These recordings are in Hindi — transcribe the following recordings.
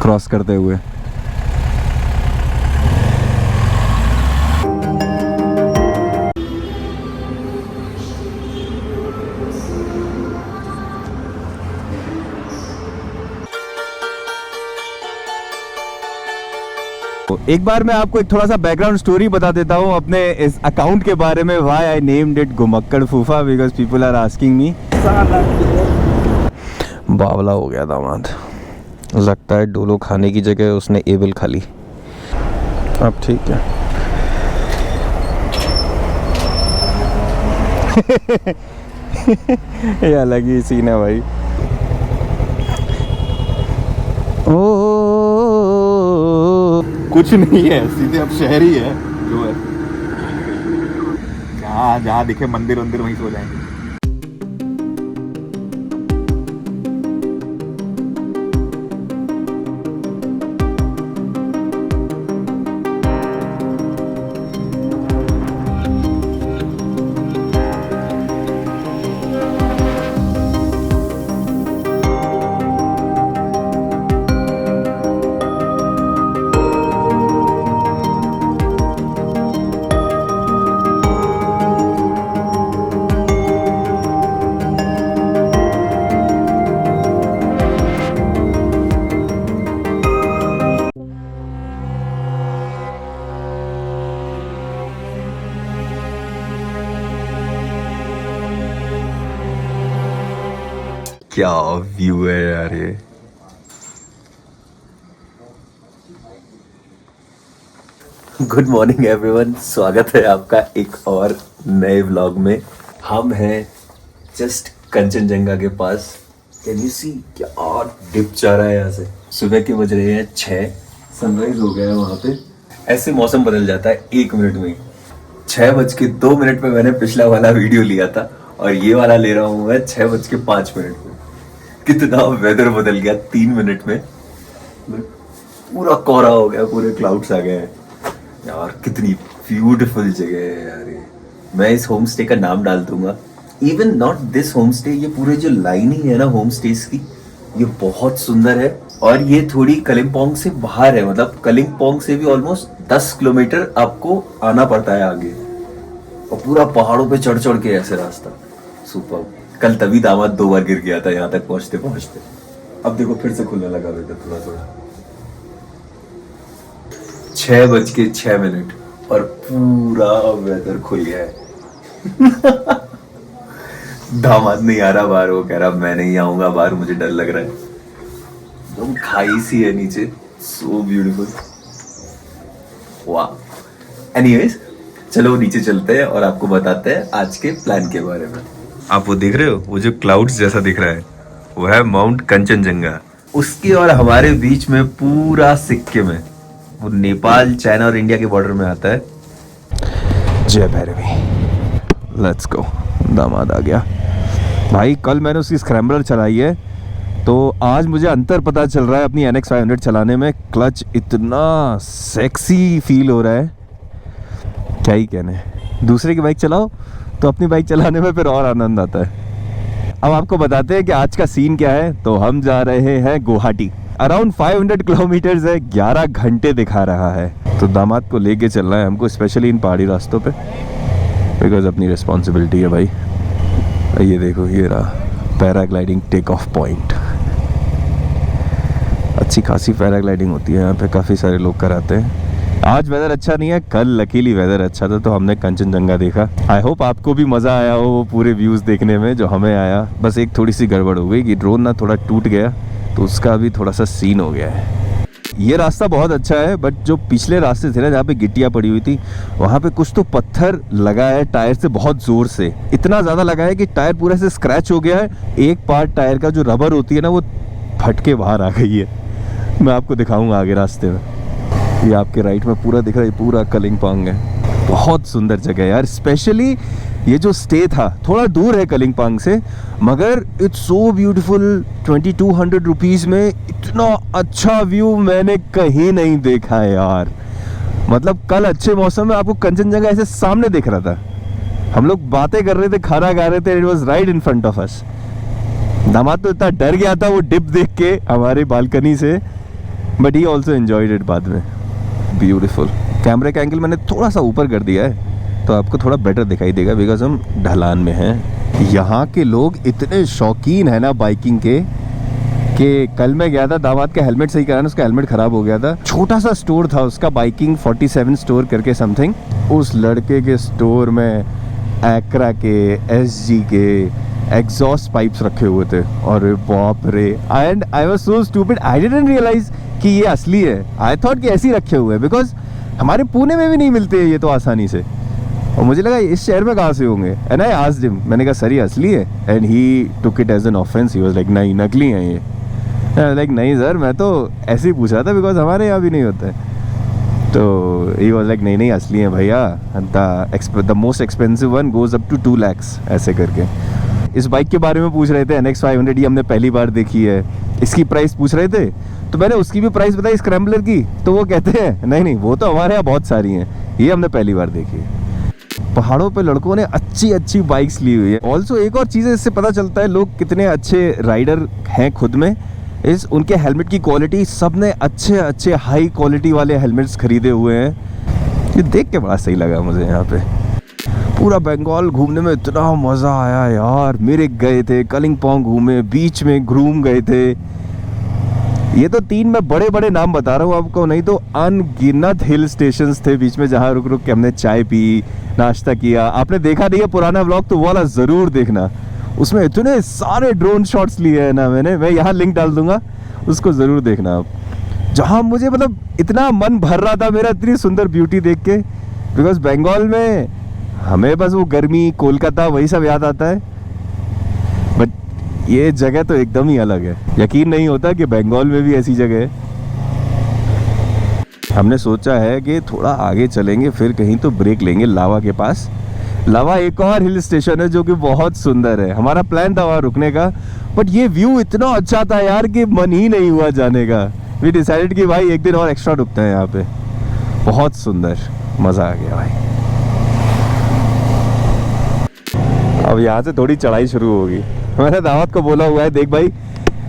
क्रॉस करते हुए। एक बार मैं आपको एक थोड़ा सा बैकग्राउंड स्टोरी बता देता हूँ अपने इस अकाउंट के बारे में। व्हाई आई नेम्ड इट घुमक्कड़ फूफा, because people are asking me. बावला हो गया दामाद, लगता है डोलो खाने की जगह उसने एबल खा ली। अब ठीक है। ये अलग ही सीन है भाई। ओ कुछ नहीं है, सीधे अब शहर ही है जो है। जहाँ दिखे मंदिर वंदिर वहीं सो जाएंगे। क्या व्यू है यार ये। गुड मॉर्निंग एवरीवन, स्वागत है आपका एक और नए व्लॉग में। हम हैं जस्ट कंचनजंगा के पास। कैन यू सी क्या डिप जा रहा है यहाँ से। सुबह के बज रहे हैं 6, सनराइज हो गया है वहाँ पे। ऐसे मौसम बदल जाता है 1 मिनट में। 6:02 पे मैंने पिछला वाला वीडियो लिया था और ये वाला ले रहा हूँ मैं 6:05 पे। कितना वेदर बदल गया 3 मिनट में। पूरा कोहरा हो गया, पूरे क्लाउड्स आ गए हैं यार। कितनी ब्यूटीफुल जगह है यार ये। मैं इस होम स्टे का नाम डाल दूंगा। Even not this home stay, ये पूरे जो लाइन ही है ना होम स्टेज की, ये बहुत सुंदर है। और ये थोड़ी कलिम्पोंग से बाहर है, मतलब कलिम्पोंग से भी ऑलमोस्ट 10 किलोमीटर आपको आना पड़ता है आगे। और पूरा पहाड़ों पे चढ़ चढ़ के ऐसे रास्ता। सुपर। कल तभी दामाद 2 बार गिर गया था यहाँ तक पहुंचते पहुंचते। अब देखो फिर से खुलने लगा वेदर थोड़ा थोड़ा। 6:06 और पूरा वेदर खुल गया है। दामाद नहीं आ रहा बाहर, वो कह रहा मैं नहीं आऊंगा बाहर, मुझे डर लग रहा है। एकदम खाई सी है नीचे, सो ब्यूटीफुल। वाह। एनीवेज चलो नीचे चलते हैं और आपको बताते हैं आज के प्लान के बारे में। आप वो देख रहे हो, वो जो क्लाउड्स जैसा दिख रहा है वो है माउंट कंचनजंगा। उसके और हमारे बीच में पूरा सिक्किम है। वो नेपाल, चाइना और इंडिया के बॉर्डर में आता है। जय भैरवी, लेट्स गो। दामाद आ गया भाई। कल मैंने उसकी स्क्रैम्बलर चलाई है तो आज मुझे अंतर पता चल रहा है अपनी NX 500 चलाने में। क्लच इतना सेक्सी फील हो रहा है, क्या ही कहने। दूसरे की बाइक चलाओ तो अपनी बाइक चलाने में फिर और आनंद आता है। अब आपको बताते हैं कि आज का सीन क्या है। तो हम जा रहे हैं गुवाहाटी। अराउंड 500 किलोमीटर्स है, 11 घंटे दिखा रहा है। तो दामाद को लेके चलना है हमको, स्पेशली इन पहाड़ी रास्तों पे, बिकॉज अपनी रिस्पॉन्सिबिलिटी है भाई। ये देखो, ये रहा पैराग्लाइडिंग टेक ऑफ पॉइंट। अच्छी खासी पैराग्लाइडिंग होती है यहाँ पे, काफ़ी सारे लोग कराते हैं। आज वेदर अच्छा नहीं है, कल लकीली वेदर अच्छा था तो हमने कंचनजंगा देखा। आई होप आपको भी मज़ा आया हो वो पूरे व्यूज़ देखने में जो हमें आया। बस एक थोड़ी सी गड़बड़ हो गई कि ड्रोन ना थोड़ा टूट गया, तो उसका भी थोड़ा सा सीन हो गया है। ये रास्ता बहुत अच्छा है, बट जो पिछले रास्ते थे ना जहाँ पे गिट्टियाँ पड़ी हुई थी, वहाँ पे कुछ तो पत्थर लगा है टायर से बहुत ज़ोर से। इतना ज़्यादा लगा है कि टायर पूरे से स्क्रैच हो गया है। एक पार्ट टायर का जो रबर होती है ना, वो फट के बाहर आ गई है। मैं आपको दिखाऊंगा आगे रास्ते में। ये आपके राइट में पूरा दिख रहा है, पूरा कलिम्पोंग है। बहुत सुंदर जगह है यार। स्पेशली ये जो स्टे था थोड़ा दूर है कलिम्पोंग से, मगर इट्स सो ब्यूटीफुल। 2200 रुपीज़ में इतना अच्छा व्यू मैंने कहीं नहीं देखा है यार। मतलब कल अच्छे मौसम में आपको कंचनजंगा ऐसे सामने दिख रहा था। हम लोग बातें कर रहे थे, खाना खा रहे थे, it was right in front of us. दामाद तो इतना डर गया था वो डिप देख के हमारी बालकनी से but he also enjoyed it बाद में। ब्यूटीफुल। कैमरे का एंगल मैंने थोड़ा सा ऊपर कर दिया है तो आपको थोड़ा बेटर दिखाई देगा बिकॉज हम ढलान में हैं। यहाँ के लोग इतने शौकीन है ना बाइकिंग के कि कल मैं गया था दामाद का हेलमेट सही कराने, उसका हेलमेट ख़राब हो गया था। छोटा सा स्टोर था उसका, बाइकिंग 47 स्टोर करके समथिंग। उस लड़के के स्टोर में एक्रा के, एसजी के एग्जॉस्ट पाइप्स रखे हुए थे। और बाप रे, and I was so stupid, I didn't realise कि ये असली है। आई थॉट कि ऐसे ही रखे हुए हैं बिकॉज हमारे पुणे में भी नहीं मिलते ये तो आसानी से। और मुझे लगा इस शहर में कहाँ से होंगे। एंड आई आस्क्ड हिम, मैंने कहा सर ये असली है? And he took it as an offence. He was like नहीं नकली हैं ये। लाइक नहीं सर, मैं तो ऐसे ही पूछ रहा था बिकॉज हमारे यहाँ भी नहीं होता है। तो ही वाज लाइक नहीं नहीं असली है भैया, the most expensive one goes up to 2 lakhs ऐसे करके। इस बाइक के बारे में पूछ रहे थे, NX 500, ये हमने पहली बार देखी है। इसकी प्राइस पूछ रहे थे तो मैंने उसकी भी प्राइस बताई स्क्रैम्बलर की, तो वो कहते हैं नहीं नहीं वो तो हमारे यहाँ बहुत सारी हैं, ये हमने पहली बार देखी है। पहाड़ों पे लड़कों ने अच्छी अच्छी बाइक्स ली हुई है। ऑल्सो एक और चीज़ इससे पता चलता है लोग कितने अच्छे राइडर हैं खुद में, इस उनके हेलमेट की क्वालिटी। सब ने अच्छे अच्छे हाई क्वालिटी वाले हेलमेट्स खरीदे हुए हैं। ये देख के बड़ा सही लगा मुझे। यहाँ पे पूरा बंगाल घूमने में इतना मज़ा आया यार। मेरे गए थे, कलिम्पोंग घूमे, बीच में घूम गए थे। ये तो 3 मैं बड़े बड़े नाम बता रहा हूँ आपको, नहीं तो अनगिनत हिल स्टेशंस थे बीच में जहाँ रुक रुक के हमने चाय पी, नाश्ता किया। आपने देखा नहीं है पुराना व्लॉग तो वो वाला ज़रूर देखना, उसमें इतने सारे ड्रोन शॉट्स लिए हैं ना मैंने। मैं यहाँ लिंक डाल दूंगा, उसको ज़रूर देखना आप। जहाँ मुझे मतलब इतना मन भर रहा था मेरा इतनी सुंदर ब्यूटी देख के। बिकॉज बंगाल में हमें बस वो गर्मी, कोलकाता वही सब याद आता है, बट ये जगह तो एकदम ही अलग है। यकीन नहीं होता कि बंगाल में भी ऐसी जगह है। हमने सोचा है कि थोड़ा आगे चलेंगे फिर कहीं तो ब्रेक लेंगे लावा के पास। लावा एक और हिल स्टेशन है जो कि बहुत सुंदर है। हमारा प्लान था वहाँ रुकने का, बट ये व्यू इतना अच्छा था यार कि मन ही नहीं हुआ जाने का। वी डिसाइडेड कि भाई एक दिन और एक्स्ट्रा रुकते हैं यहाँ पे। बहुत सुंदर, मज़ा आ गया भाई। अब यहाँ से थोड़ी चढ़ाई शुरू होगी। मैंने दावत को बोला हुआ है देख भाई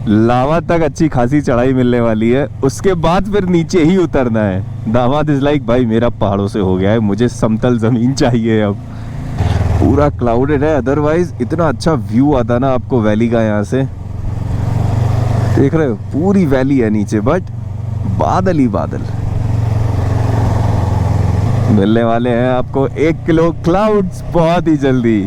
लावा तक अच्छी खासी चढ़ाई मिलने वाली है, उसके बाद फिर नीचे ही उतरना है। दामाद इज लाइक भाई मेरा पहाड़ों से हो गया है, मुझे समतल ज़मीन चाहिए। अब पूरा क्लाउडेड है, अदरवाइज इतना अच्छा व्यू आता ना आपको वैली का। यहाँ से देख रहे हो पूरी वैली है नीचे, बट बादल ही बादल। मिलने वाले हैं आपको 1 किलो क्लाउड्स बहुत ही जल्दी।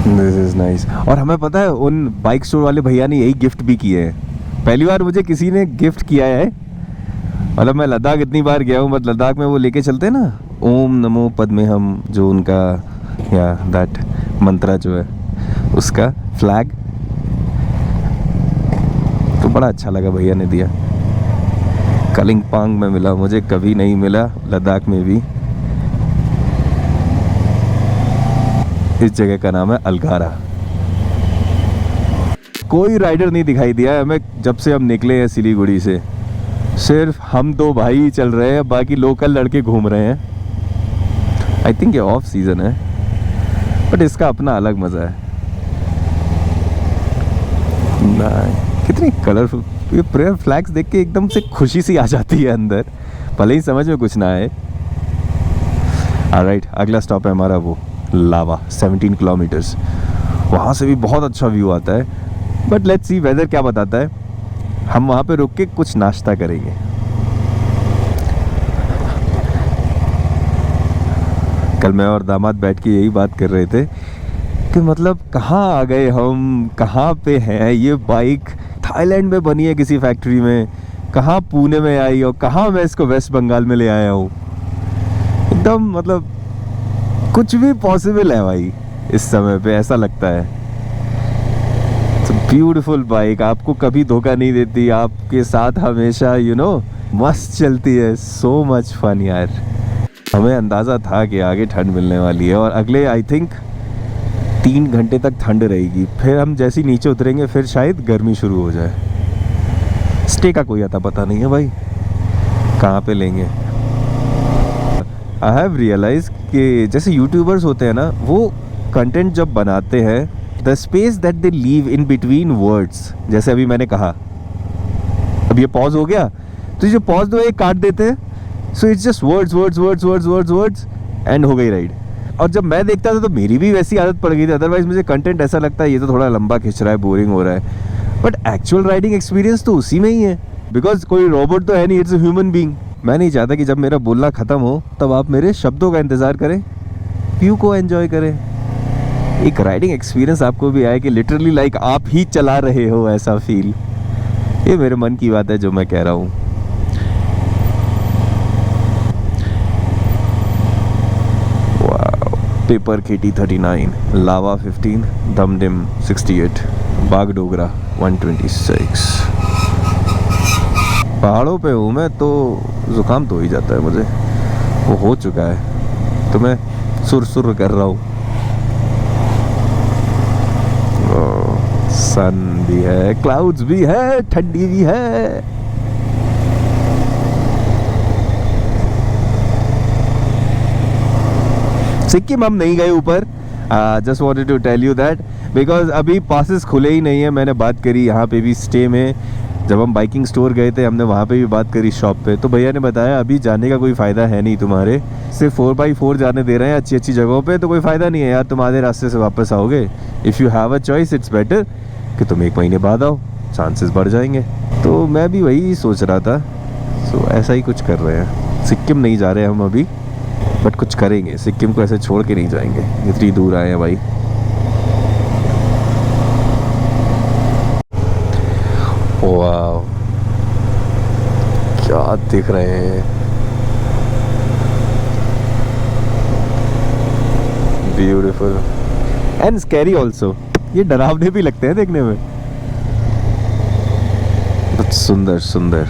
This is nice. और हमें पता है उन बाइक स्टोर वाले भैया ने यही गिफ्ट भी किए हैं। पहली बार मुझे किसी ने गिफ्ट किया है। मतलब मैं लद्दाख इतनी बार गया हूँ, बट लद्दाख में वो लेके चलते हैं ना ओम नमो पद्मे हम, जो उनका या दैट मंत्रा जो है उसका फ्लैग, तो बड़ा अच्छा लगा भैया ने दिया। कलिम्पोंग में मिला मुझे, कभी नहीं मिला लद्दाख में भी। इस जगह का नाम है अलगारा। कोई राइडर नहीं दिखाई दिया है हमें जब से हम निकले हैं सिलीगुड़ी से। सिर्फ हम 2 भाई चल रहे हैं, बाकी लोकल लड़के घूम रहे हैं। आई थिंक ये ऑफ सीजन है, बट इसका अपना अलग मज़ा है। कितनी कलरफुल ये प्रेयर फ्लैग्स देख के एकदम से खुशी सी आ जाती है अंदर, भले ही समझ में कुछ ना आए। ऑलराइट, अगला स्टॉप है हमारा वो लावा, 17 किलोमीटर्स। वहाँ से भी बहुत अच्छा व्यू आता है, बट लेट्स सी वेदर क्या बताता है। हम वहाँ पे रुक के कुछ नाश्ता करेंगे। कल मैं और दामाद बैठ के यही बात कर रहे थे कि मतलब कहाँ आ गए हम, कहाँ पे हैं। ये बाइक थाईलैंड में बनी है किसी फैक्ट्री में, कहाँ पुणे में आई और कहाँ मैं इसको वेस्ट बंगाल में ले आया हूँ। एकदम मतलब कुछ भी पॉसिबल है भाई इस समय पे, ऐसा लगता है। ब्यूटीफुल बाइक आपको कभी धोखा नहीं देती, आपके साथ हमेशा मस्त चलती है। सो मच फन यार। हमें अंदाज़ा था कि आगे ठंड मिलने वाली है और अगले आई थिंक 3 घंटे तक ठंड रहेगी। फिर हम जैसे ही नीचे उतरेंगे फिर शायद गर्मी शुरू हो जाए। स्टे का कोई आता पता नहीं है भाई कहाँ पे लेंगे। आई हैव रियलाइज कि जैसे यूट्यूबर्स होते हैं ना, वो कंटेंट जब बनाते हैं the space that they leave in between words, जैसे अभी मैंने कहा, अब ये पॉज हो गया, तो ये जो पॉज दो एक काट देते हैं, so it's just words words words words words words and हो गई राइड। और जब मैं देखता था तो मेरी भी वैसी आदत पड़ गई थी, अदरवाइज मुझे कंटेंट ऐसा लगता है ये तो थोड़ा लंबा खिंच रहा है, बोरिंग हो रहा है, बट एक्चुअल राइडिंग एक्सपीरियंस तो उसी में ही है, बिकॉज कोई रोबोट तो है नहीं, इट्स अ ह्यूमन बीइंग। मैं नहीं चाहता कि जब मेरा बोलना खत्म हो तब आप मेरे शब्दों का इंतजार करें, व्यू को एंजॉय करें, एक राइडिंग एक्सपीरियंस आपको भी आए कि लिटरली लाइक आप ही चला रहे हो, ऐसा फील। ये मेरे मन की बात है जो मैं कह रहा हूँ। पेपर KT 39, लावा 15, दमडिम 68, बागडोगरा 126। पहाड़ों पे हूँ मैं तो जुकाम तो हो ही जाता है मुझे, वो हो चुका है, तो मैं सुर कर रहा हूँ। सन भी है, क्लाउड्स भी है, ठंडी भी है। सिक्किम हम नहीं गए ऊपर, just wanted to tell you that, because अभी पासेस खुले ही नहीं है। मैंने बात करी यहाँ पे भी स्टे में, जब हम बाइकिंग स्टोर गए थे हमने वहाँ पे भी बात करी शॉप पे, तो भैया ने बताया अभी जाने का कोई फ़ायदा है नहीं तुम्हारे, सिर्फ 4x4 जाने दे रहे हैं अच्छी अच्छी जगहों पे, तो कोई फ़ायदा नहीं है यार, तुम आधे रास्ते से वापस आओगे। If you have a choice it's better कि तुम 1 महीने बाद आओ, चांसेस बढ़ जाएंगे। तो मैं भी वही सोच रहा था, सो ऐसा ही कुछ कर रहे हैं। सिक्किम नहीं जा रहे हम अभी, बट कुछ करेंगे, सिक्किम को ऐसे छोड़ के नहीं जाएंगे, इतनी दूर आए हैं भाई। वाह क्या दिख रहे हैं, ब्यूटीफुल एंड स्कैरी ऑल्सो, ये डरावने भी लगते हैं देखने में, बहुत सुंदर सुंदर।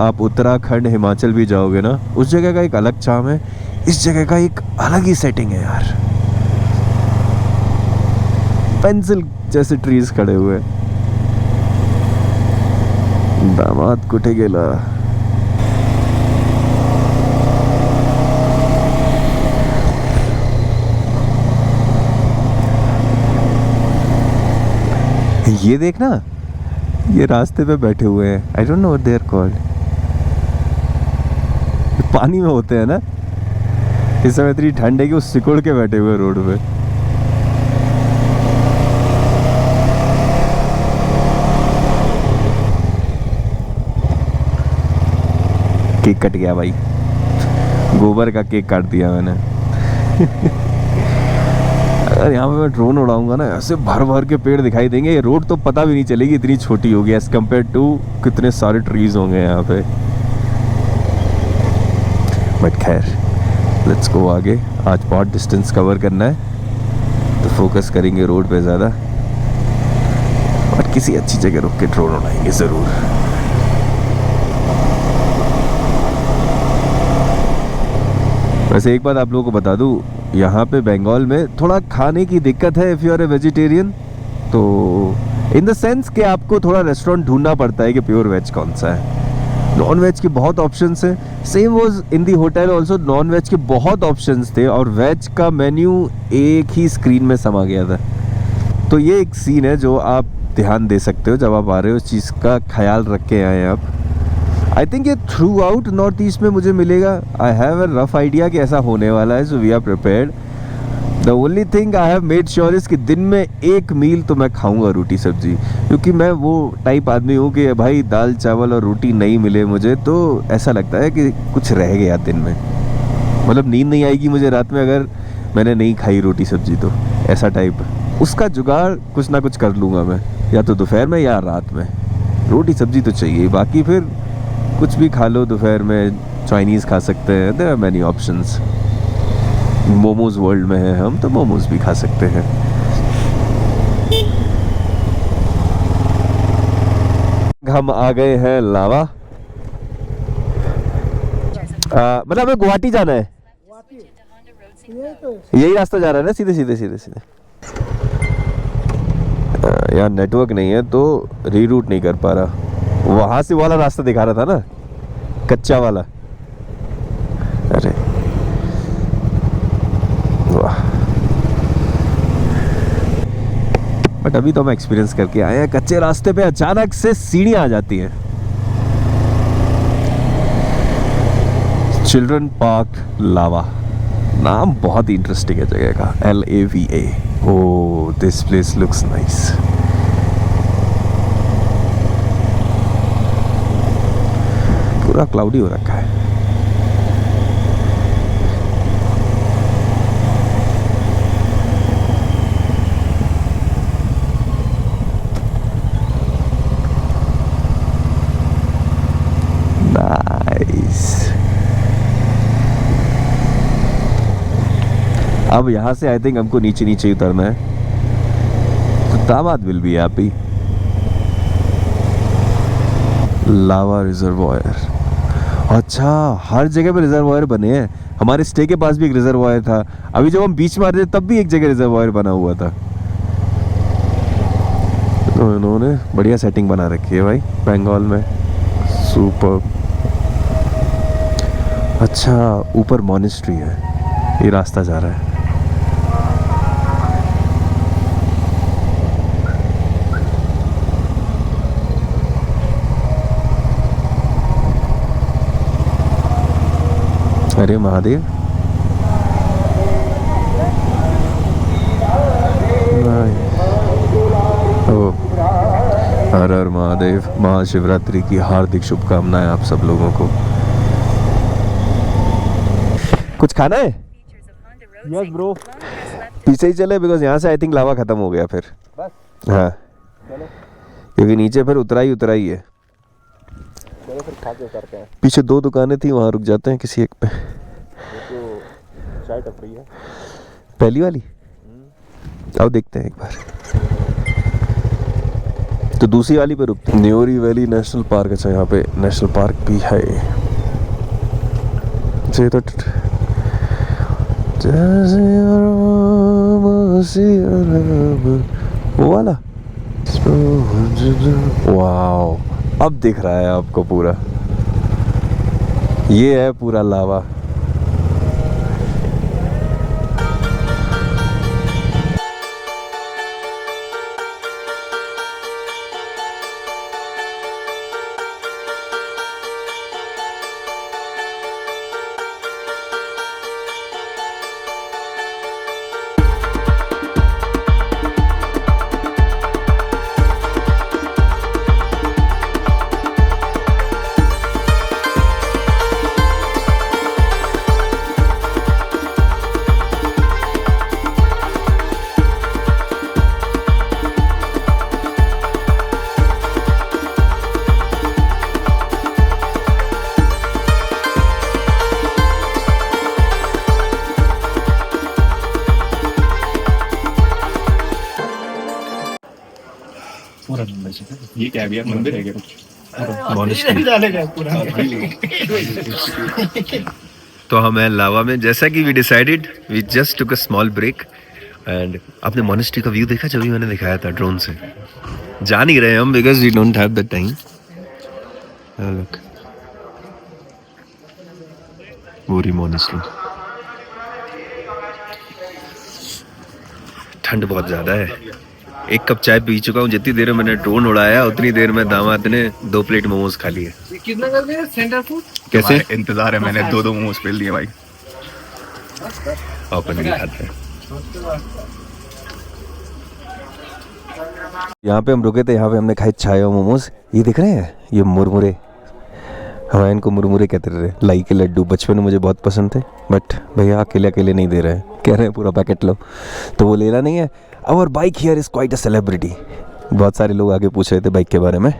आप उत्तराखंड हिमाचल भी जाओगे ना, उस जगह का एक अलग चार्म है, इस जगह का एक अलग ही सेटिंग है यार। पेंसिल जैसे ट्रीज खड़े हुए, दामाद कुठे गेला। ये देखना, ये रास्ते पे बैठे हुए हैं, I don't know what they are called, पानी में होते हैं ना, इस समय इतनी ठंड है कि वो सिकुड़ के बैठे हुए रोड पे। केक कट गया भाई, गोबर का केक काट दिया मैंने। अगर यहाँ पे मैं ड्रोन उड़ाऊंगा ना, ऐसे भर भर के पेड़ दिखाई देंगे, ये रोड तो पता भी नहीं चलेगी, इतनी छोटी होगी एज कम्पेयर टू कितने सारे ट्रीज होंगे यहाँ पे। बट खैर लेट्स गो आगे, आज बहुत डिस्टेंस कवर करना है, तो फोकस करेंगे रोड पे ज़्यादा, और किसी अच्छी जगह रुक के ड्रोन उड़ाएंगे ज़रूर। वैसे एक बात आप लोगों को बता दूं, यहाँ पे बंगाल में थोड़ा खाने की दिक्कत है if you are a vegetarian, तो इन द सेंस कि आपको थोड़ा रेस्टोरेंट ढूंढना पड़ता है कि प्योर वेज कौन सा है। नॉन वेज के बहुत ऑप्शंस हैं, same was in the hotel also, non veg के बहुत ऑप्शंस थे और वेज का मेन्यू एक ही स्क्रीन में समा गया था। तो ये एक सीन है जो आप ध्यान दे सकते हो जब आप आ रहे हो, उस चीज़ का ख्याल रख के आए आप। आई थिंक ये थ्रू आउट नॉर्थ ईस्ट में मुझे मिलेगा, I have a rough idea कि ऐसा होने वाला है, so we are prepared. The only thing I have made sure is कि दिन में एक मील तो मैं खाऊंगा रोटी सब्जी, क्योंकि मैं वो टाइप आदमी हूँ कि भाई दाल चावल और रोटी नहीं मिले मुझे तो ऐसा लगता है कि कुछ रह गया दिन में, मतलब नींद नहीं आएगी मुझे रात में अगर मैंने नहीं खाई रोटी सब्जी, तो ऐसा टाइप उसका जुगाड़ कुछ ना कुछ कर लूँगा मैं, या तो दोपहर में या रात में। रोटी सब्जी तो चाहिए, बाकी फिर कुछ भी खा लो, दोपहर में चाइनीज़ खा सकते हैं, there are many options. Momos world में है हम, तो मोमोज भी खा सकते हैं। हम आ गए हैं लावा, मतलब हमें गुवाहाटी जाना है, यही रास्ता जा रहा है ना, सीधे सीधे सीधे सीधे। यार नेटवर्क नहीं है तो रीरूट नहीं कर पा रहा, वहां से वाला रास्ता दिखा रहा था ना, कच्चा वाला। अरे वाह, बट अभी तो हम एक्सपीरियंस करके आए हैं। कच्चे रास्ते पे अचानक से सीढ़ियाँ आ जाती हैं। चिल्ड्रन पार्क लावा, नाम बहुत ही इंटरेस्टिंग है जगह का, LAVA। Oh, this place looks nice. पूरा क्लाउडी हो रखा है। अब यहाँ से आई थिंक हमको नीचे नीचे ही उतरना है, तो दामाद will be happy. Lava reservoir, अच्छा हर जगह पे रिजर्वायर बने हैं। हमारे स्टे के पास भी एक रिजर्वायर था, अभी जब हम बीच में आ रहे थे तब भी एक जगह रिजर्वायर बना हुआ था। तो इन्होंने बढ़िया सेटिंग बना रखी है भाई बंगाल में, सुपर। अच्छा ऊपर मॉनेस्ट्री है, ये रास्ता जा रहा है। अरे महादेव, हर हर महादेव। महाशिवरात्रि की हार्दिक शुभकामनाएं आप सब लोगों को। कुछ खाना है? Yes bro. पीछे ही चले, बिकॉज यहाँ से आई थिंक लावा खत्म हो गया फिर। बस हाँ, चलो क्योंकि नीचे फिर उतरा ही है। चलो फिर खा के उतरते हैं। पीछे 2 दुकानें थी, वहाँ रुक जाते हैं किसी एक पे। ये तो चाय टपरी है पहली वाली, आओ देखते हैं एक बार। तो दूसरी वाली पे रुकते हैं। Nyori valley national park. अच्छा यहाँ पे नेशनल पार्क भी है। ये तो वो वाला, वाओ, अब दिख रहा है आपको पूरा। ये है पूरा लावा। ये क्या भी मंदिर है क्या? तो हम हैं लावा में। जैसा कि we decided, we just took a small break एंड आपने मॉनेस्ट्री का व्यू देखा जब भी मैंने दिखाया था ड्रोन से? जा नहीं रहे हम because we don't have the time. Look, पूरी मॉनेस्ट्री। ठंड बहुत ज़्यादा है। एक कप चाय पी चुका हूँ। जितनी देर में मैंने ड्रोन उड़ाया उतनी देर में दामाद ने 2 प्लेट मोमोज खा लिए। कितना कर दिया सेंटर फूड? कैसे इंतजार है, मैंने 2 मोमोज पेल दिए भाई। अपन भी खाते हैं। यहाँ पे हम रुके थे, यहाँ पे हमने खाए चाय और मोमोज। ये दिख रहे हैं, ये मुरमुरे, हमारे इनको मुरमुरे कहते थे। लाई के लड्डू बचपन में मुझे बहुत पसंद थे, बट भैया अकेले अकेले नहीं दे रहे हैं, कह रहे हैं पूरा पैकेट लो, तो वो लेना नहीं है। Our bike here is quite a celebrity. बहुत सारे लोग आगे पूछ रहे थे बाइक के बारे में।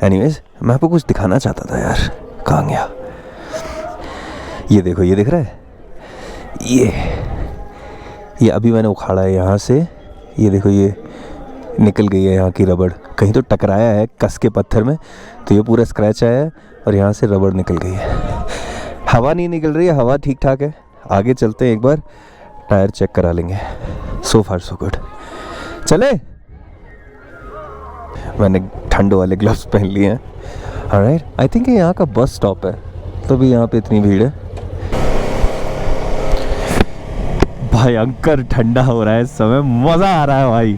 एनीवेज, मैं आपको कुछ दिखाना चाहता था यार, कहाँ गया? ये देखो, ये दिख रहा है, ये अभी मैंने उखाड़ा है यहाँ से। ये देखो, ये निकल गई है यहाँ की रबड़। कहीं तो टकराया है कस के पत्थर में, तो ये पूरा स्क्रैच आया है और यहाँ से रबड़ निकल गई है। हवा नहीं निकल रही है, हवा ठीक ठाक है। आगे चलते हैं, एक बार टायर चेक करा लेंगे। सो फार सो गुड। चले, मैंने ठंड वाले ग्लव्स पहन लिए हैं। ऑलराइट, आई थिंक ये यहाँ का बस स्टॉप है, तभी यहाँ पे इतनी भीड़ है। भयंकर ठंडा हो रहा है इस समय, मज़ा आ रहा है भाई।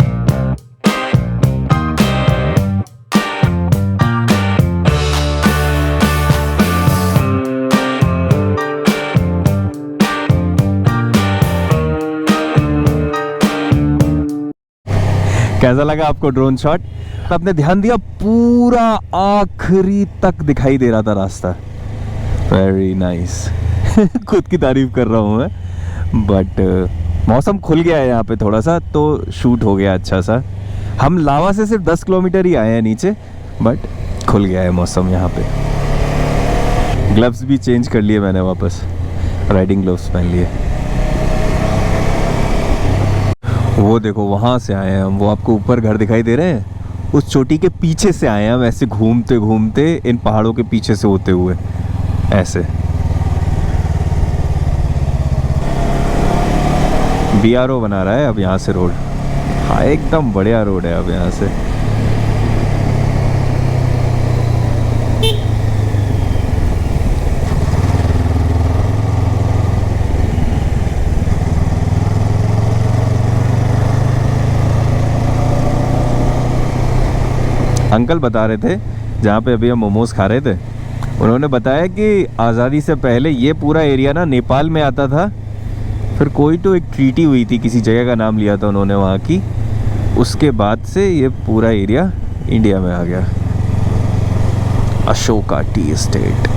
कैसा लगा आपको ड्रोन शॉट? आपने ध्यान दिया, पूरा आखिरी तक दिखाई दे रहा था रास्ता। Very nice. खुद की तारीफ कर रहा हूँ मैं, बट मौसम खुल गया है यहाँ पे थोड़ा सा, तो शूट हो गया अच्छा सा। हम लावा से सिर्फ 10 किलोमीटर ही आए हैं नीचे, बट खुल गया है मौसम यहाँ पे। ग्लव्स भी चेंज कर लिए मैंने, वापस राइडिंग ग्लव्स पहन लिए। वो देखो वहाँ से आए हैं हम, वो आपको ऊपर घर दिखाई दे रहे हैं, उस चोटी के पीछे से आए हैं हम, ऐसे घूमते घूमते इन पहाड़ों के पीछे से होते हुए ऐसे। BRO बना रहा है अब यहाँ से रोड। हाँ एकदम बढ़िया रोड है अब यहाँ से। अंकल बता रहे थे जहाँ पे अभी हम मोमोज खा रहे थे, उन्होंने बताया कि आज़ादी से पहले ये पूरा एरिया ना नेपाल में आता था, फिर कोई तो एक ट्रीटी हुई थी, किसी जगह का नाम लिया था उन्होंने वहाँ की, उसके बाद से ये पूरा एरिया इंडिया में आ गया। Ashoka tea estate.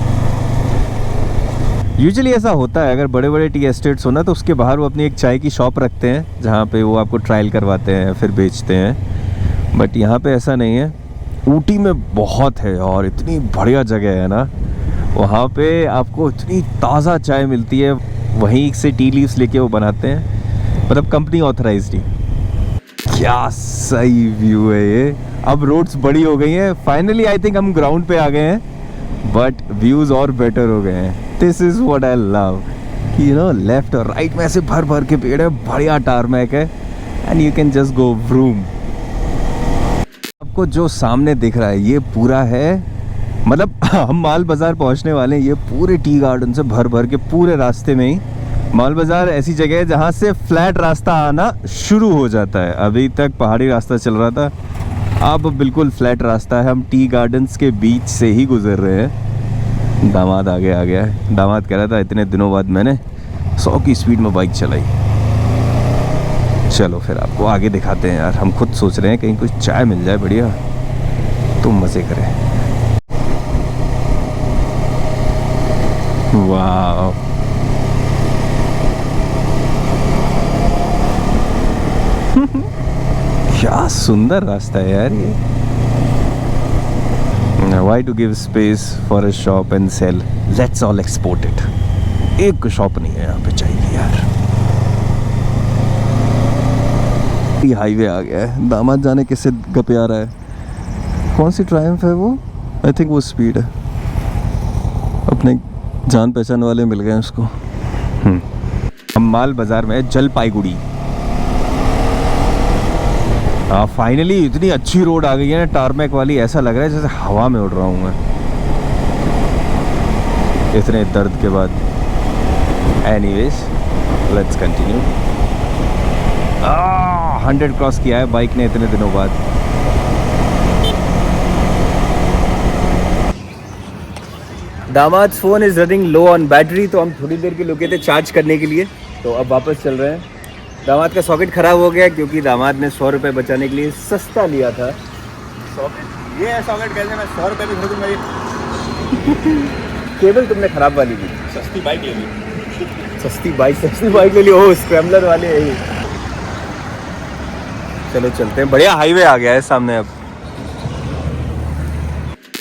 यूजुअली ऐसा होता है, अगर बड़े बड़े टी एस्टेट्स हो ना, तो उसके बाहर वो अपनी एक चाय की शॉप रखते हैं जहाँ पे वो आपको ट्रायल करवाते हैं फिर बेचते हैं, बट यहाँ पे ऐसा नहीं है। ऊटी में बहुत है और इतनी बढ़िया जगह है ना, वहाँ पे आपको इतनी ताज़ा चाय मिलती है, वहीं से टी लीव्स लेके वो बनाते हैं, मतलब कंपनी ऑथराइज्ड ही। क्या सही व्यू है ये। अब रोड्स बड़ी हो गई हैं, फाइनली आई थिंक हम ग्राउंड पे आ गए हैं, बट व्यूज़ और बेटर हो गए हैं। This is what I love, you know, left और राइट में ऐसे भर भर के पेड़ है, बढ़िया टारमैक है, and you can just go vroom. आपको जो सामने दिख रहा है ये पूरा है, मतलब हम माल बाज़ार पहुंचने वाले हैं, ये पूरे टी गार्डन से भर भर के पूरे रास्ते में ही। माल बाज़ार ऐसी जगह है जहां से फ्लैट रास्ता आना शुरू हो जाता है, अभी तक पहाड़ी रास्ता चल रहा था, अब बिल्कुल फ्लैट रास्ता है। हम टी गार्डन्स के बीच से ही गुजर रहे हैं। दामाद आगे आ गया है। दामाद कह रहा था इतने दिनों बाद मैंने 100 की स्पीड में बाइक चलाई। चलो फिर आपको आगे दिखाते हैं यार, हम खुद सोच रहे हैं कहीं कुछ चाय मिल जाए बढ़िया, तो मज़े करें। वाह, क्या सुंदर रास्ता है यार ये। Why to give space for a shop and sell? Let's all export it. एक शॉप नहीं है यहाँ पे चाहिए यार। ये हाईवे आ गया है। दामाद जाने किससे गपे आ रहा है, कौन सी ट्रायम्फ है वो, आई थिंक वो स्पीड है। अपने जान पहचान वाले मिल गए उसको। हम माल बाजार में जलपाईगुड़ी। हाँ फाइनली इतनी अच्छी रोड आ गई है ना, टारमैक वाली, ऐसा लग रहा है जैसे हवा में उड़ रहा हूँ मैं इतने दर्द के बाद। Anyways let's continue. 100 क्रॉस किया है बाइक ने इतने दिनों बाद। दामाद phone is running low on battery, तो हम थोड़ी देर के रुके थे चार्ज करने के लिए, तो अब वापस चल रहे हैं। दामाद का सॉकेट ख़राब हो गया क्योंकि दामाद ने 100 रुपये बचाने के लिए सस्ता लिया था सॉकेट। ये है सॉकेट, कैसे मैं 100 रुपये भी खरीदूंगा ये। केबल तुमने ख़राब वाली ली, सस्ती बाइक ले ली। सस्ती बाइक ले ली। ओह स्क्रैम्बलर वाले है ये। चलो चलते हैं, बढ़िया हाईवे आ गया है सामने अब।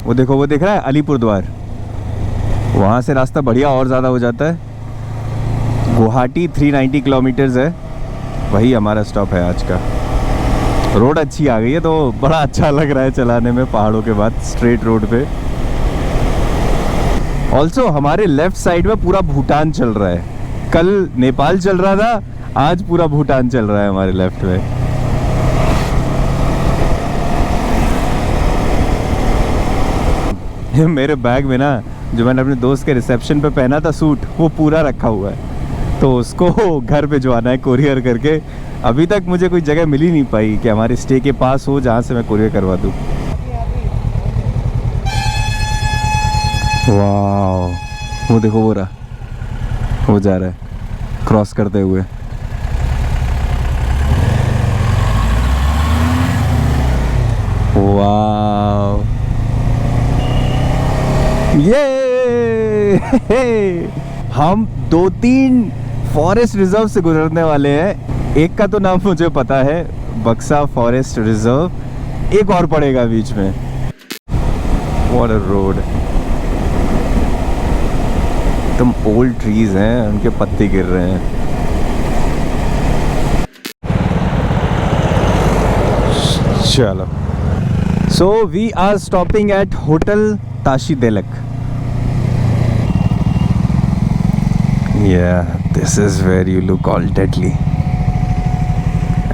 वो देखो, वो दिख रहा है अलीपुर द्वार, वहाँ से रास्ता बढ़िया और ज़्यादा हो जाता है। गुवाहाटी 390 किलोमीटर्स है, वही हमारा स्टॉप है आज का। रोड अच्छी आ गई है तो बड़ा अच्छा लग रहा है चलाने में, पहाड़ों के बाद स्ट्रेट रोड पे। ऑल्सो हमारे लेफ्ट साइड में पूरा भूटान चल रहा है, कल नेपाल चल रहा था, आज पूरा भूटान चल रहा है हमारे लेफ्ट में। ये मेरे बैग में ना, जो मैंने अपने दोस्त के रिसेप्शन पे पहना था सूट, वो पूरा रखा हुआ है, तो उसको घर पे भिजवाना है कोरियर करके। अभी तक मुझे कोई जगह मिल ही नहीं पाई कि हमारे स्टे के पास हो जहाँ से मैं कोरियर करवा दूँ। वाह, वो देखो वो रहा, वो जा रहा है क्रॉस करते हुए। वाव, ये हम 2-3 फॉरेस्ट रिजर्व से गुजरने वाले हैं। एक का तो नाम मुझे पता है, बक्सा फॉरेस्ट रिजर्व, एक और पड़ेगा बीच में। What a road. तुम ओल्ड ट्रीज हैं, उनके पत्ते गिर रहे हैं। चलो, so we are stopping at hotel Tashi Delek. Yeah, this is where you look all deadly.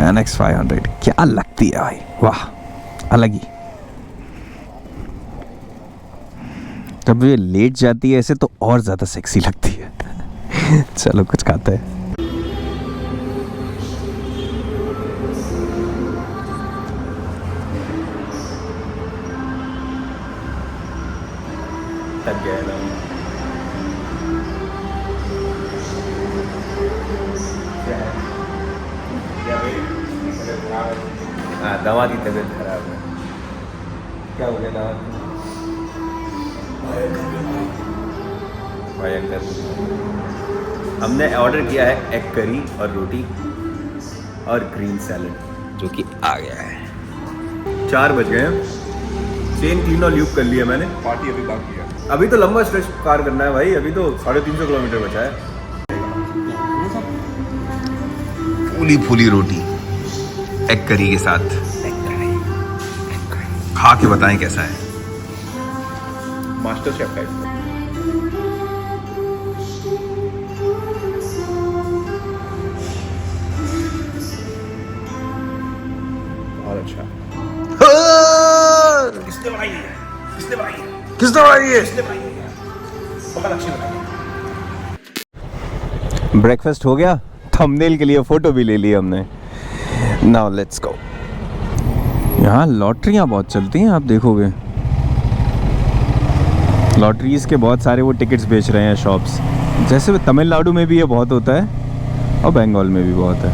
NX 500 क्या लगती है भाई, वाह, अलग ही। जब ये लेट जाती है ऐसे तो और ज़्यादा सेक्सी लगती है। चलो कुछ खाते हैं। थक गया ना। हाँ, दामाद की तबीयत खराब है। क्या हो गया दामाद की? भयंकर। हमने ऑर्डर किया है एग करी और रोटी और ग्रीन सैलड, जो कि आ गया है। 4 बज गए हैं। चेन तीनों ल्यूप कर लिया मैंने। पार्टी अभी बाकी है। अभी तो लंबा स्ट्रेच पार करना है भाई, अभी तो 350 किलोमीटर बचा है। फूली फूली रोटी एग करी के साथ, खा के बताएं कैसा है। Master chef type. बहुत अच्छा। किसने बनाई है? किसने बनाई है? किसने बनाई है? किसने बनाई है? बहुत अच्छी बनाई है। ब्रेकफास्ट हो गया, थंबनेल के लिए फ़ोटो भी ले ली हमने। Now let's go. यहाँ लॉटरियाँ बहुत चलती हैं, आप देखोगे। लॉटरीज के बहुत सारे वो टिकट्स बेच रहे हैं शॉप्स, जैसे तमिलनाडु में भी ये बहुत होता है और बंगाल में भी बहुत है।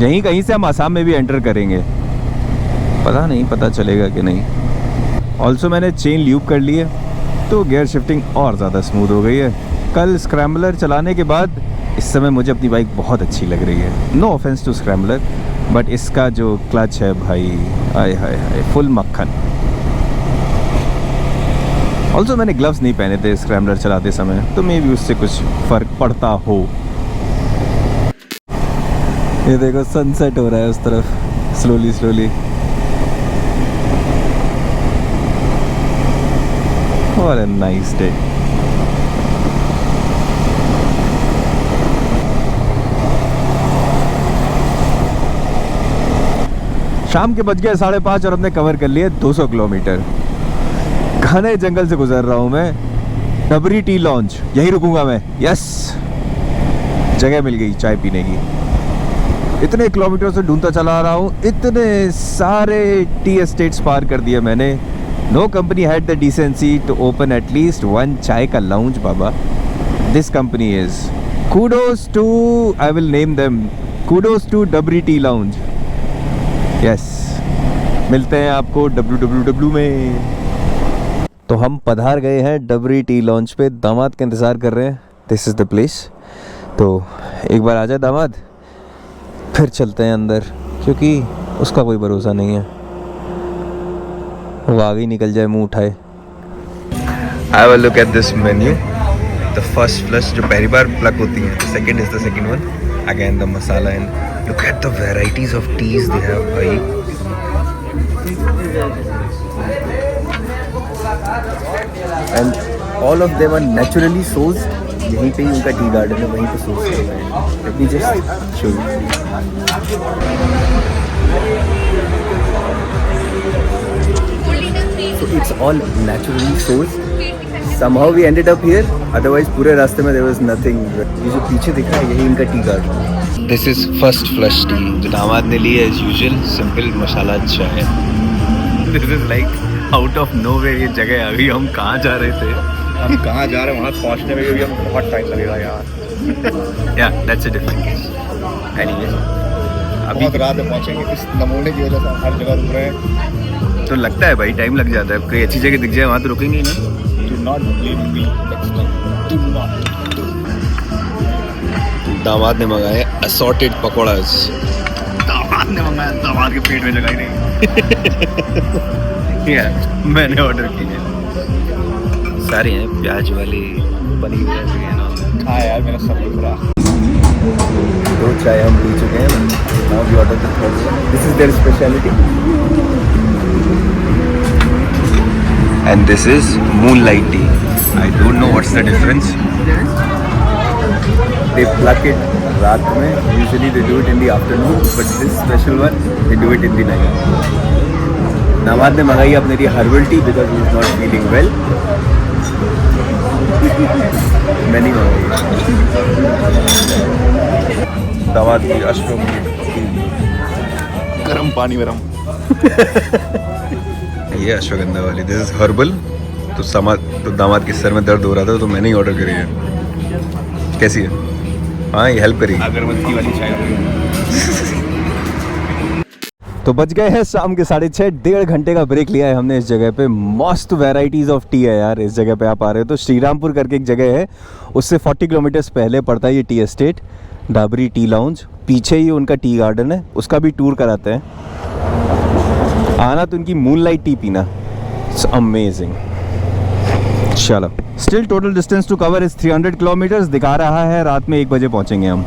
यहीं कहीं से हम आसाम में भी एंटर करेंगे, पता नहीं, पता चलेगा कि नहीं। ऑल्सो मैंने चेन ल्यूप कर ली है तो गियर शिफ्टिंग और ज़्यादा स्मूथ हो गई है। कल स्क्रैम्बलर चलाने के बाद इस समय मुझे अपनी बाइक बहुत अच्छी लग रही है। No offence to Scrambler, but इसका जो क्लच है भाई, आय हाय हाय, फुल मक्खन। ऑल्सो मैंने ग्लव्स नहीं पहने थे स्क्रैम्बलर चलाते समय, तो मे भी उससे कुछ फ़र्क पड़ता हो। ये देखो सनसेट हो रहा है उस तरफ, slowly slowly. What a nice day. शाम के बज गए 5:30 और हमने कवर कर लिए 200 किलोमीटर। घने जंगल से गुजर रहा हूँ मैं। डबरी टी लॉन्च, यहीं रुकूंगा मैं। यस, जगह मिल गई चाय पीने की। इतने किलोमीटर से ढूंढता चला रहा हूँ, इतने सारे टी एस्टेट्स पार कर दिए मैंने। No company had the decency to open at least one चाय का लाउंज बाबा। This company is kudos to, I will name them, kudos to Dabri tea lounge. Yes, मिलते हैं आपको www में। तो हम पधार गए हैं डबरी टी लॉन्च पे, दामाद का इंतज़ार कर रहे हैं। This is the place. तो एक बार आ जाए दामाद, फिर चलते हैं अंदर, क्योंकि उसका कोई भरोसा नहीं है, वो आगे निकल जाए मुंह उठाए। I will look at this menu. The first flush जो पहली बार प्लग होती है, second is the second one. Again the masala and look at the varieties of teas they have भाई। And all of them are naturally sourced। यहीं पे ही उनका टी गार्डन है, वहीं पे सोर्स कर रहे हैं। Let me just show you। So it's all naturally sourced। Somehow we ended up here, otherwise पूरे रास्ते में there was nothing। ये जो पीछे दिख रहा है यही इनका tea garden. This is first flush tea जो दामाद ने ली है as usual, simple मसाला चाय। This is like out of nowhere ये जगह आ गई। हम कहाँ जा रहे थे? हम कहाँ जा रहे हैं, वहाँ पहुँचने में भी बहुत टाइम लगेगा यार। Yeah, that's a different case। Anyway, बहुत रात में पहुंचेंगे, इस नमूने की वजह से हम हर जगह रुक रहे हैं। तो लगता है भाई टाइम लग जाता है, कोई अच्छी जगह दिख जाए वहाँ तो रुकेंगे ही नहीं। Do not leave me next time. Do not. दामाद ने मंगाए असॉर्टेड पकौड़ास। दामाद ने मंगाया, दामाद के पेट में जगह ही नहीं। या मैंने ऑर्डर किए सारे हैं, प्याज वाले, पनीर वाले है ना। हाँ यार, मेरा सब दिख रहा। 2 चाय हम पी चुके हैं। Now we order the third one. This is their speciality and this is moonlight tea. I don't know what's the difference. They pluck it रात में, usually they do it in the afternoon, but this special one they do it in the night. Nawaz ने मंगाई अपने लिए herbal tea because he is not feeling well. मैंने मंगाई दामाद की अश्वगंधा, गर्म पानी में रम। ये अश्वगंधा वाली, दिस इज हर्बल। तो दामाद के सर में दर्द हो रहा था तो मैंने ही ऑर्डर करी है। कैसी है? हाँ, ये हेल्प करेगी। अगरबत्ती वाली चाय। तो बज गए हैं शाम के 6:30। 1.5 घंटे का ब्रेक लिया है हमने इस जगह पे। मस्त वैरायटीज़ ऑफ टी है यार इस जगह पे। आप आ रहे हो तो श्रीरामपुर करके एक जगह है, उससे 40 किलोमीटर्स पहले पड़ता है ये tea estate, dowry T lounge. पीछे ही उनका टी गार्डन है, उसका भी टूर कराते हैं। आना तो उनकी मूनलाइट टी पीना, इट्स अमेजिंग। चलो, still total distance to cover is 300 kilometres दिखा रहा है। रात में 1 बजे पहुंचेंगे हम।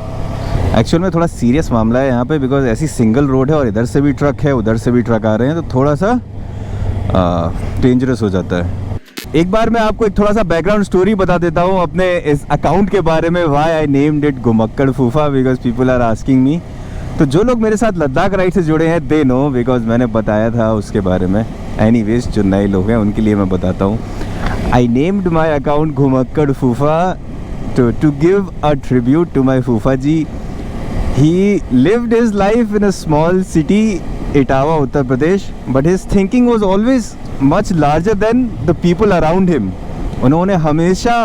एक्चुअल में थोड़ा सीरियस मामला है यहाँ पे, बिकॉज ऐसी सिंगल रोड है और इधर से भी ट्रक है, उधर से भी ट्रक आ रहे हैं, तो थोड़ा सा डेंजरस हो जाता है। एक बार मैं आपको एक थोड़ा सा बैकग्राउंड स्टोरी बता देता हूँ अपने इस अकाउंट के बारे में। व्हाई आई नेम्ड इट घुमक्कड़ फूफा, because people are asking me. तो जो लोग मेरे साथ लद्दाख राइड से जुड़े हैं दे नो, बिकॉज मैंने बताया था उसके बारे में। एनीवेज, जो नए लोग हैं उनके लिए मैं बताता हूँ। I named my account Ghumakkad Fufa to give a tribute to my fufa ji. He lived his life in a small city, Etawah, Uttar Pradesh, but his thinking was always much larger than the people around him. उन्होंने हमेशा,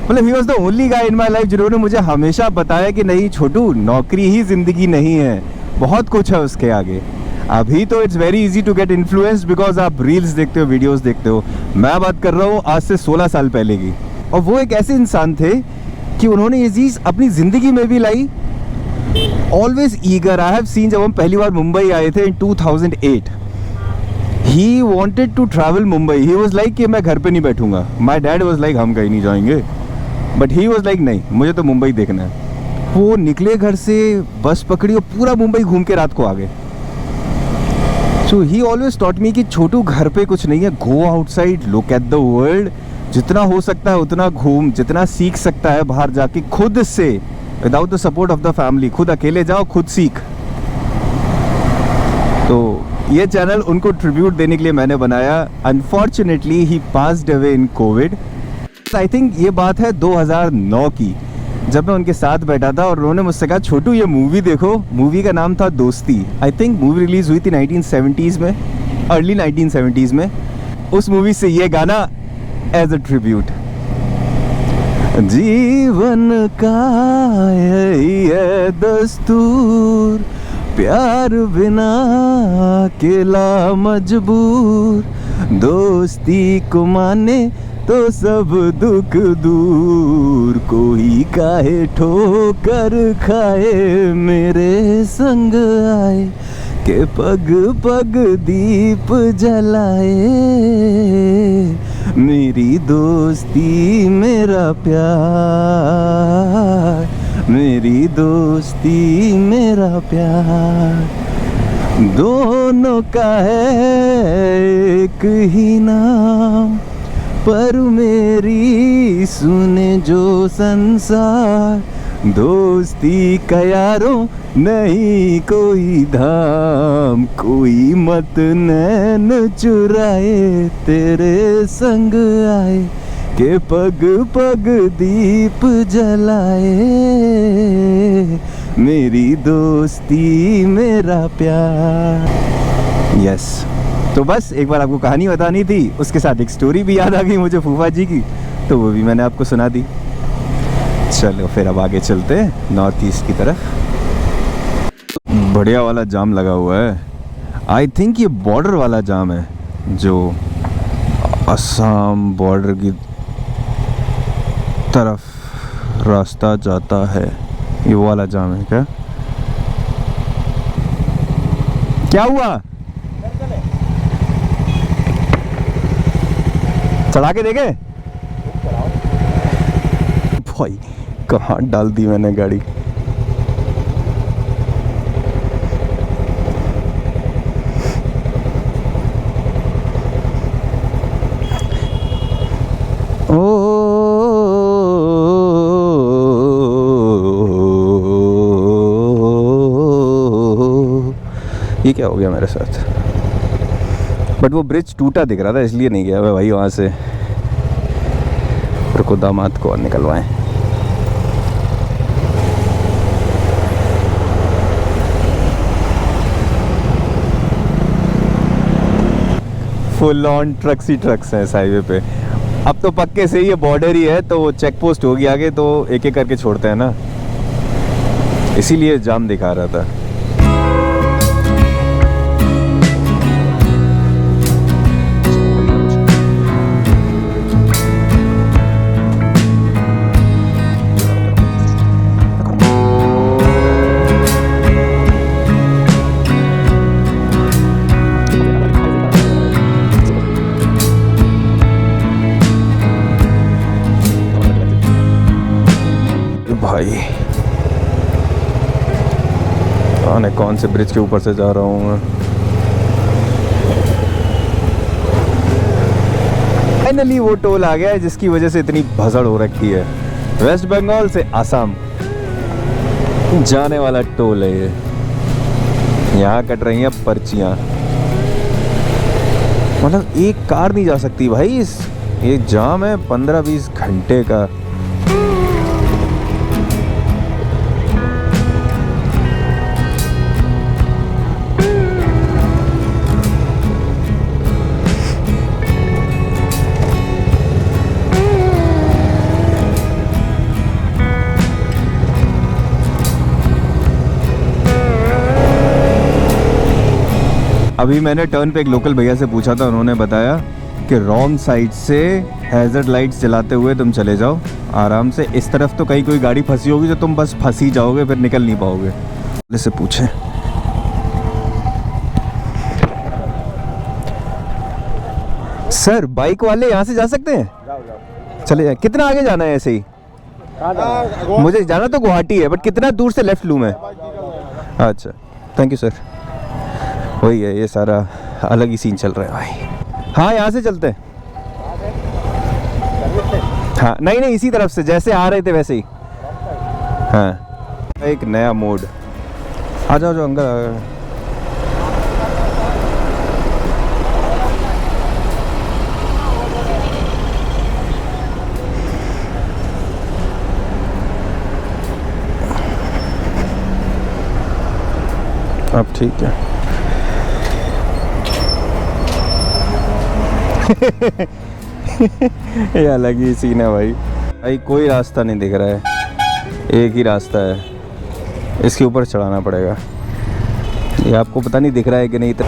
मतलब he was the only guy in my life जिन्होंने मुझे हमेशा बताया कि नहीं छोटू, नौकरी ही ज़िंदगी नहीं है, बहुत कुछ है उसके आगे। अभी तो it's very easy to get influenced because आप रील्स देखते हो, वीडियोस देखते हो। मैं बात कर रहा हूँ आज से 16 साल पहले की, और वो एक ऐसे इंसान थे कि उन्होंने ये चीज़ अपनी ज़िंदगी में भी लाई। Always eager. I have seen, जब हम पहली बार मुंबई आए थे in 2008, he wanted to travel Mumbai. He was like कि मैं घर पे नहीं बैठूंगा। माई डैड वॉज लाइक हम कहीं नहीं जाएंगे, बट ही वॉज लाइक नहीं, मुझे तो मुंबई देखना है। वो निकले घर से, बस पकड़ी और पूरा मुंबई घूम के रात को आ गए। सो ही ऑलवेज टॉट मी कि छोटू घर पे कुछ नहीं है, go outside, look at the world, जितना हो सकता है उतना घूम, जितना सीख सकता है बाहर जाके खुद से, without the support of the family. खुद अकेले जाओ, खुद सीख। तो ये चैनल उनको ट्रिब्यूट देने के लिए मैंने बनाया। Unfortunately he passed away in Covid. I think ये बात है 2009 की, जब मैं उनके साथ बैठा था और उन्होंने मुझसे कहा छोटू ये मूवी देखो। मूवी का नाम था दोस्ती। आई थिंक मूवी रिलीज हुई थी 1970s में, अर्ली 1970s में। उस मूवी से ये गाना एज अ ट्रिब्यूट। जीवन का यही है दस्तूर, प्यार बिना अकेला मजबूर, दोस्ती को माने तो सब दुख दूर, कोई काहे ठोकर खाए मेरे संग आए, के पग पग दीप जलाए, मेरी दोस्ती मेरा प्यार, मेरी दोस्ती मेरा प्यार, दोनों का है एक ही नाम, पर मेरी सुने जो संसार, दोस्ती का यारों नहीं कोई धाम, कोई मत नैन चुराए तेरे संग आए, के पग पग दीप जलाए, मेरी दोस्ती मेरा प्यार। यस, तो बस एक बार आपको कहानी बतानी थी, उसके साथ एक स्टोरी भी याद आ गई मुझे फूफा जी की, तो वो भी मैंने आपको सुना दी। चलो फिर अब आगे चलते हैं नॉर्थ ईस्ट की तरफ। बढ़िया वाला जाम लगा हुआ है। आई थिंक ये बॉर्डर वाला जाम है, जो असम बॉर्डर की तरफ रास्ता जाता है, ये वो वाला जाम है क्या? क्या हुआ? चढ़ा के देखे भाई, कहाँ डाल दी मैंने गाड़ी। ये क्या हो गया मेरे साथ? बट वो ब्रिज टूटा दिख रहा था, इसलिए नहीं गया भाई वहाँ से। रुको, दामाद को और निकलवाएं। फुल ऑन ट्रक्स ही ट्रक्स हैं इस हाईवे पे। अब तो पक्के से ये बॉर्डर ही है, तो चेक पोस्ट होगी आगे, तो एक एक करके छोड़ते हैं ना, इसीलिए जाम दिखा रहा था। भाई आने कौन से ब्रिज के ऊपर से जा रहा हूँ मैं। फाइनली वो टोल आ गया है जिसकी वजह से इतनी भसड़ हो रखी है। वेस्ट बंगाल से आसाम जाने वाला टोल है ये। यहाँ कट रही हैं पर्चियाँ, मतलब एक कार नहीं जा सकती भाई। ये जाम है 15-20 घंटे का। अभी मैंने टर्न पे एक लोकल भैया से पूछा था, उन्होंने बताया कि रॉन्ग साइड से हैजर्ड लाइट्स जलाते हुए तुम चले जाओ आराम से। इस तरफ तो कहीं कोई गाड़ी फंसी होगी तो तुम बस फंसी जाओगे, फिर निकल नहीं पाओगे। इससे पूछें। सर बाइक वाले यहाँ से जा सकते हैं? चले जाए। कितना आगे जाना है ऐसे ही? मुझे जाना तो गुवाहाटी है, बट कितना दूर से लेफ्ट लूँ मैं? अच्छा, थैंक यू सर। वही है, ये सारा अलग ही सीन चल रहा है भाई। हाँ यहाँ से चलते हैं। हाँ नहीं इसी तरफ से जैसे आ रहे थे वैसे ही। हाँ एक नया मोड। आ जाओ अंकल। अब ठीक है। ये अलग ही सीन है भाई कोई रास्ता नहीं दिख रहा है, एक ही रास्ता है, इसके ऊपर चढ़ाना पड़ेगा। ये आपको पता नहीं दिख रहा है कि नहीं, तो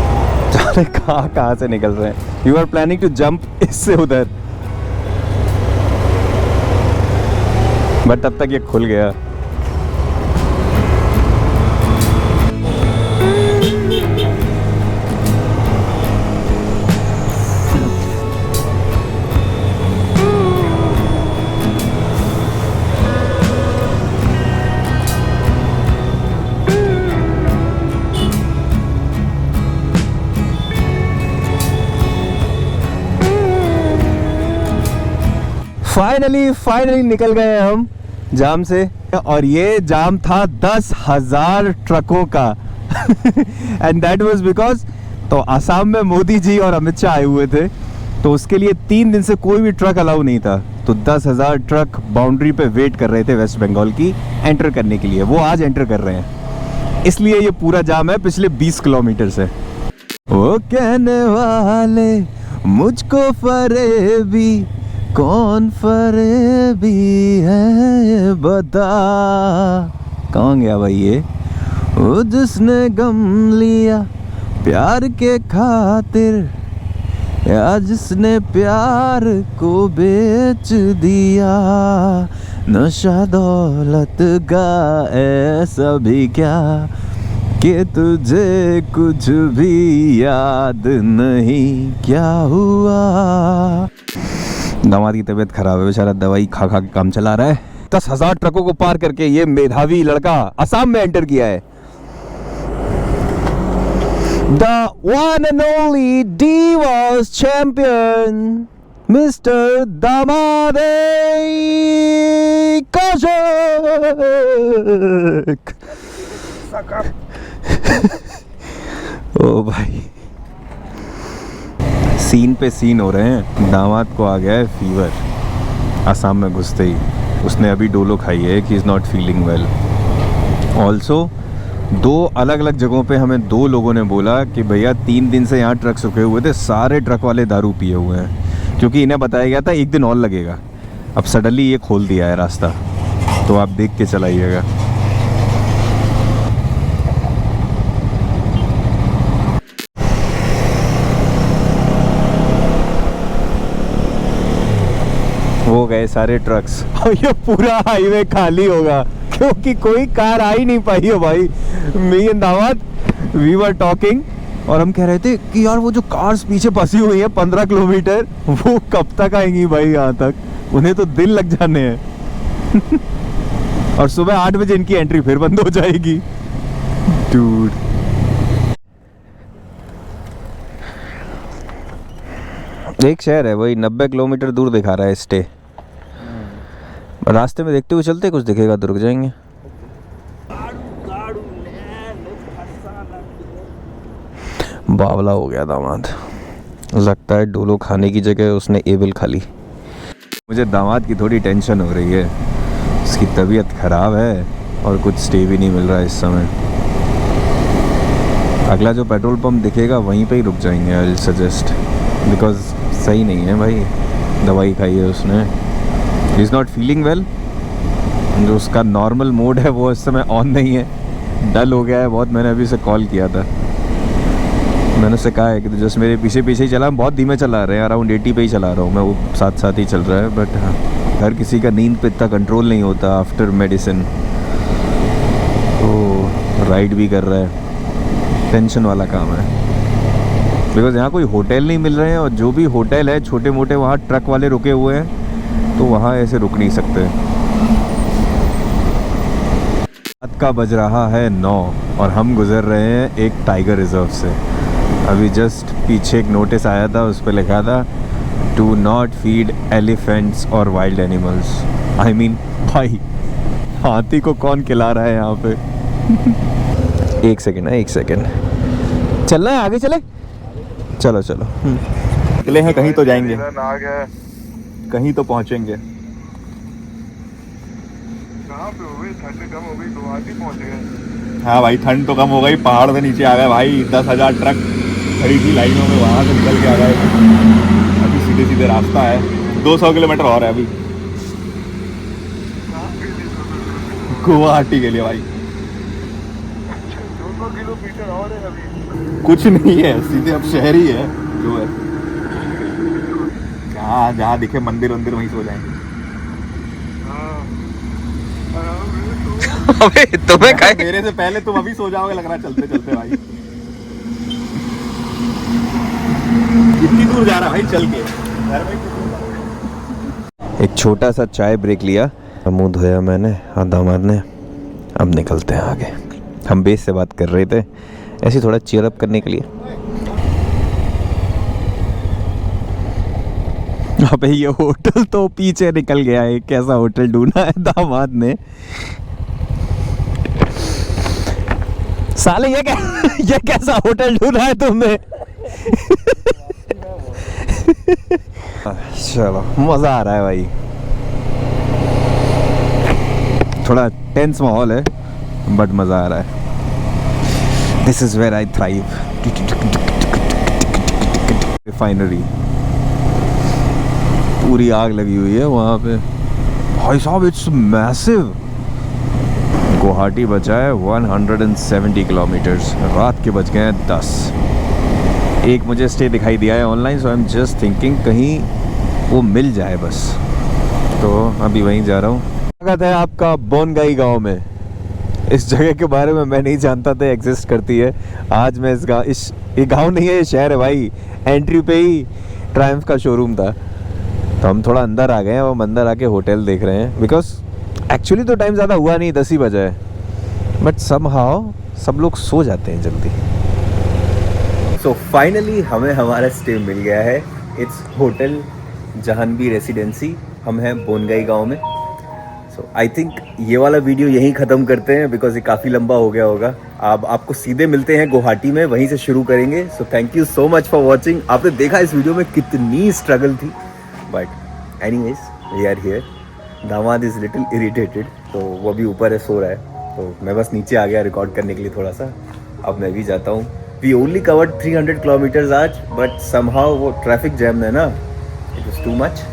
जाने कहाँ से निकल रहे हैं। You are planning to jump इससे उधर, बट तब तक ये खुल गया। फाइनली निकल गए हम जाम से, और ये जाम था 10,000 ट्रकों का। एंड दैट वाज बिकॉज, तो आसाम में मोदी जी और अमित शाह आए हुए थे, तो उसके लिए 3 दिन से कोई भी ट्रक अलाउ नहीं था। तो 10,000 ट्रक बाउंड्री पे वेट कर रहे थे वेस्ट बंगाल की एंटर करने के लिए। वो आज एंटर कर रहे हैं, इसलिए ये पूरा जाम है पिछले 20 किलोमीटर से। वो कहने वाले मुझको फरेबी, कौन फरेबी है ये बता। कौन गया भाई ये? वो जिसने गम लिया प्यार के खातिर, या जिसने प्यार को बेच दिया, नशा दौलत का ऐसा भी क्या कि तुझे कुछ भी याद नहीं क्या हुआ। दामाद की तबीयत खराब है, बेचारा दवाई खा खा के काम चला रहा है। 10,000 ट्रकों को पार करके ये मेधावी लड़का असम में एंटर किया है। The one and only Divas champion, Mr. Damade Kaushik। ओ भाई, सीन पे सीन हो रहे हैं। दामाद को आ गया है फीवर असम में घुसते ही। उसने अभी डोलो खाई है कि is not feeling well. Also 2 अलग अलग जगहों पे हमें 2 लोगों ने बोला कि भैया 3 दिन से यहाँ ट्रक रुके हुए थे, सारे ट्रक वाले दारू पिए हुए हैं, क्योंकि इन्हें बताया गया था 1 दिन और लगेगा। अब सडनली ये खोल दिया है रास्ता, तो आप देख के चलाइएगा। हो गए सारे ट्रक्स और ये पूरा हाईवे खाली होगा क्योंकि कोई कार आ ही नहीं पाई है भाई। मी एंड दामाद वी वर टॉकिंग और हम कह रहे थे कि यार वो जो कार्स पीछे फंसी हुई है 15 किलोमीटर, वो कब तक आएंगी भाई यहाँ तक, उन्हें तो दिन लग जाने हैं। और सुबह 8 बजे इनकी एंट्री फिर बंद हो जाएगी। डूड, एक शहर है वही 90 किलोमीटर दूर दिखा रहा है स्टे। रास्ते में देखते हुए चलते, कुछ दिखेगा तो रुक जाएंगे। बावला हो गया दामाद, लगता है डोलो खाने की जगह उसने एबिल खा ली। मुझे दामाद की थोड़ी टेंशन हो रही है, उसकी तबीयत खराब है और कुछ स्टे भी नहीं मिल रहा है इस समय। अगला जो पेट्रोल पंप दिखेगा वहीं पे ही रुक जाएंगे। आई विल सजेस्ट, बिकॉज सही नहीं है भाई, दवाई खाई है उसने, he is not feeling well. जो उसका नॉर्मल मोड है वो इस समय ऑन नहीं है, डल हो गया है बहुत। मैंने अभी उसे कॉल किया था, मैंने उससे कहा है कि तो जस्ट मेरे पीछे पीछे ही चला, बहुत धीमे चला रहे हैं, अराउंड 80 पे ही चला रहा हूँ मैं, वो साथ साथ ही चल रहा है। बट हाँ, हर किसी का नींद पे इतना कंट्रोल नहीं होता आफ्टर मेडिसिन, तो राइड भी कर रहा है, टेंशन वाला काम है। बिकॉज यहाँ कोई होटल नहीं मिल रहे हैं, और जो भी होटल है छोटे मोटे वहाँ ट्रक वाले रुके हुए हैं, तो वहाँ ऐसे रुक नहीं सकते। रात का बज रहा है 9 और हम गुजर रहे हैं एक टाइगर रिजर्व से। अभी जस्ट पीछे एक नोटिस आया था, उस पर लिखा था डू नॉट फीड एलिफेंट्स और वाइल्ड एनिमल्स। आई मीन भाई, हाथी को कौन खिला रहा है यहाँ पे? एक सेकेंड है, एक सेकेंड, चलना है आगे, चले चलो चलो निकले हैं, कहीं तो जाएंगे, कहीं तो पहुंचेंगे। कहाँ पे हो गई? ठंड कम हो गई, गुवाहाटी पहुँच गए। हाँ भाई, ठंड तो कम हो गई, पहाड़ से नीचे आ गए भाई। 10,000 ट्रक खड़ी थी लाइनों में, वहाँ से निकल के आ गए। अभी सीधे सीधे रास्ता है, 200 किलोमीटर और है अभी गुवाहाटी के लिए भाई। 200 किलोमीटर और है अभी। कुछ नहीं है, सीधे अब शहर ही है जो है। जहाँ जहाँ दिखे मंदिर वंदिर वहीं सो जाएंगे। अबे तुम्हें क्या, मेरे से पहले तुम अभी सो जाओगे लग रहा है चलते चलते भाई। कितनी दूर जा रहा है भाई चल के? एक छोटा सा चाय ब्रेक लिया, मुंह धोया मैंने और दामाद ने। अब निकलते हैं आगे। हम बेस से बात कर रहे थे ऐसे थोड़ा चीयर अप करने के लिए। अबे ये होटल तो पीछे निकल गया है, कैसा होटल ढूंढा है दामाद ने। साले ये कैसा होटल ढूंढा है तुमने? चलो मजा आ रहा है भाई, थोड़ा टेंस माहौल है बट मजा आ रहा है। This is where I thrive. Refinery पूरी आग लगी हुई है वहाँ पे भाई साहब, इट्स मैसिव। गुवाहाटी बचा है 170 किलोमीटर्स, रात के बज गए हैं 10। एक मुझे स्टे दिखाई दिया है online, so I am just thinking कहीं वो मिल जाए बस, तो अभी वहीं जा रहा हूँ। स्वागत है आपका बोनगाई गांव में। इस जगह के बारे में मैं नहीं जानता था एग्जिस्ट करती है। आज मैं ये गांव नहीं है, ये शहर है भाई। एंट्री पे ही ट्रायम्फ का शोरूम था, तो हम थोड़ा अंदर आ गए हैं। हम अंदर आके होटल देख रहे हैं, बिकॉज एक्चुअली तो टाइम ज़्यादा हुआ नहीं, 10 ही बजा है, बट समहाउ सब लोग सो जाते हैं जल्दी। सो फाइनली हमें हमारा स्टे मिल गया है। It's hotel Jahnavi residency. हम हैं बोनगाई गांव में। सो आई थिंक ये वाला वीडियो यहीं ख़त्म करते हैं, बिकॉज ये काफ़ी लंबा हो गया होगा। अब आपको सीधे मिलते हैं गुवाहाटी में, वहीं से शुरू करेंगे। So thank you so much for watching. आपने देखा इस वीडियो में कितनी स्ट्रगल थी, but anyways we are here. Damad is little irritated, तो वो भी ऊपर है, सो रहा है, तो मैं बस नीचे आ गया रिकॉर्ड करने के लिए थोड़ा सा। अब मैं भी जाता हूँ। वी ओनली कवर्ड 300 किलोमीटर्स आज, बट समहाउ वो ट्रैफिक जैम है ना, it was too much.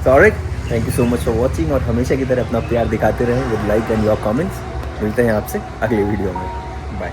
So alright, thank you so much for watching, और हमेशा की तरह अपना प्यार दिखाते रहें with like and your comments. मिलते हैं आपसे अगले वीडियो में। बाय।